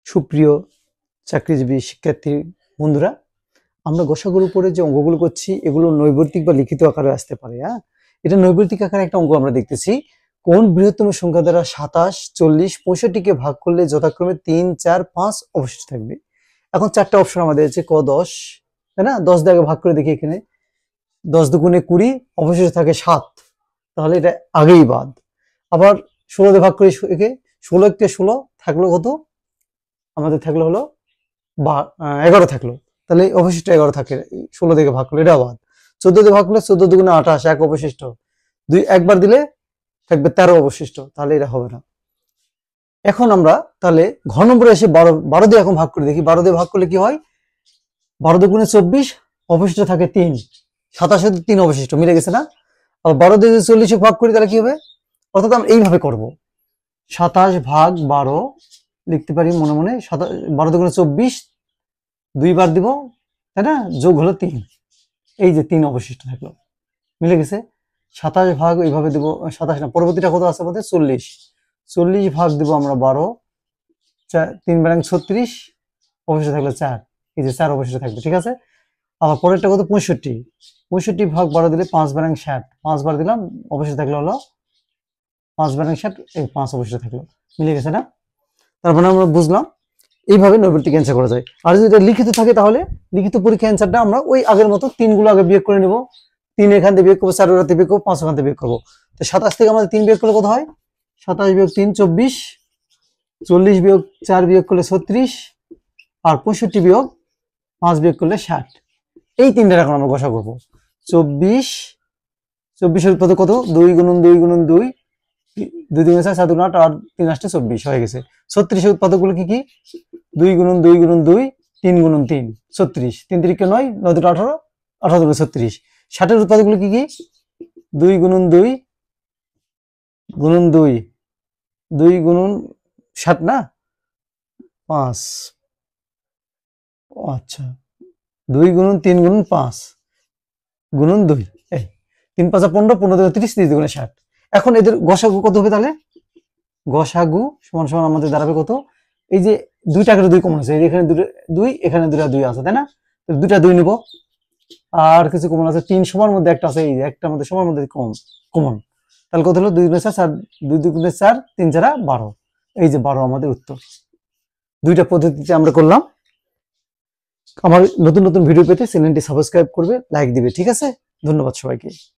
সুপ্রিয় চাকরিজীবী শিক্ষার্থী বন্ধুরা, আমরা গসাগুর উপরে যে অঙ্কগুলো করছি এগুলো নৈর্ব্যক্তিক বা লিখিত আকারে আসতে পারে। এটা নৈর্ব্যক্তিক আকারে একটা অঙ্ক আমরা দেখতেছি। কোন বৃহত্তম সংখ্যা দ্বারা 27, 40, 65 ভাগ করলে যথাক্রমে 3, 4, 5 অবশিষ্ট থাকবে। এখন চারটা অপশন আমাদের আছে, ক 10, তাই না? 10 দিয়ে ভাগ করে দেখি, এখানে 10 দুগুণে 20, অবশিষ্ট থাকে 7, তাহলে এটা আগেই বাদ। আবার 16 দিয়ে ভাগ করে একে 16 কে 16 থাকলো কত? আমাদের থাকলো হলো 11 থাকলো, তাহলে অবশিষ্ট 11 থাকে। 16 থেকে ভাগ করলে এটা বাদ। 14 দিয়ে ভাগ করলে 14 দুগুণে 28, এক অবশিষ্ট। 2 একবার দিলে থাকবে 13 অবশিষ্ট, তাহলে এটা হবে না। এখন আমরা তাহলে ঘ নম্বরে এসে 12 দিয়ে এখন ভাগ করে দেখি। 12 দিয়ে ভাগ করলে কি হয়? 12 দুগুণে 24, অবশিষ্ট থাকে 3, 27 3 অবশিষ্ট, মিলে গেছে না? আর 12 দিয়ে যদি 40 ভাগ করি তাহলে কি হবে? অর্থাৎ আমরা এইভাবে করব, 27 ভাগ 12 লিখতে পারি মনে মনে। 12 দুগুণে 24, 2 বার দিব, তাই না? যোগ হলো 3, এই যে 3 অবশিষ্ট থাকলো, মিলে গেছে। 27 ভাগ এইভাবে দিব, 27 না, পরবর্তীটা কত আছে আমাদের? 40, 40 ভাগ দিব আমরা 12, 3 বারাং 36, অবশিষ্ট থাকলো 4, এই যে 4 অবশিষ্ট থাকবে, ঠিক আছে। আবার পরেরটা কত? 65, 65 ভাগ 12 দিলে 5 বারাং 60, 5 বার দিলাম, অবশিষ্ট থাকলো হলো 5 বারাং 60, এই 5 অবশিষ্ট থাকলো, মিলে গেছে না? তারপরে আমরা বুঝলাম এইভাবে নৈর্ব্যক্তিক অ্যান্সার করা যায়। আর যদি এটা লিখিত থাকে তাহলে লিখিত পরীক্ষা অ্যান্সারটা আমরা ওই আগের মতো 3 গুলো আগে বিয়োগ করে নেব। 3 এখান থেকে বিয়োগ করবো, 4 ওখান থেকে বিয়োগ করবো, 5 ওখান থেকে বিয়োগ করবো। তো 27 থেকে আমাদের 3 বিয়োগ করলে কত হয়? 27 বিয়োগ 3 24, 40 বিয়োগ 4 বিয়োগ করলে 36, আর 65 বিয়োগ 5 বিয়োগ করলে 60। এই তিনটার এখন আমরা গসা করবো। 24, 24-এর পদে কত? 2 গুণন 2 গুণন 2, 2 দুগুণে 4, 4 দুগুণে 8, আর 3 আসতে 24 হয়ে গেছে। 36-এর উৎপাদকগুলো কি কি? 2 গুণন 2 গুণন 2, 3 গুণন 3, 36, 3 3 9, 9 2 18, 18 2 36। 60-এর উৎপাদকগুলো কি কি? 2 গুণন 2 গুণন 2, 2 গুণন 60 না, 5, আচ্ছা, 2 গুণন 3 গুণন 5 গুণন 2, এই 3 5 15, 15 2 30, 30 দুগুণে 60। এখন এদের গসাগু কত হবে তাহলে? গসাগু সমান সমান আমাদের দাঁড়াবে কত? এই যে 2 টাকার 2 কমন আছে, এখানে 2, এখানে 2 আছে, তাই না? 2টা 2 নিব, আর কিছু কমন আছে, 3 সমান মধ্যে একটা আছে, এই যে একটা মধ্যে সমান মধ্যে কমন, তাহলে কত হলো? 2 গুণে 4, 2 গুণে 4, 3 4 12, এই যে 12 আমাদের উত্তর। দুইটা পদ্ধতিতে আমরা করলাম। আমার নতুন নতুন ভিডিও পেতে চ্যানেলটি সাবস্ক্রাইব করবে, লাইক দিবে, ঠিক আছে? ধন্যবাদ সবাইকে।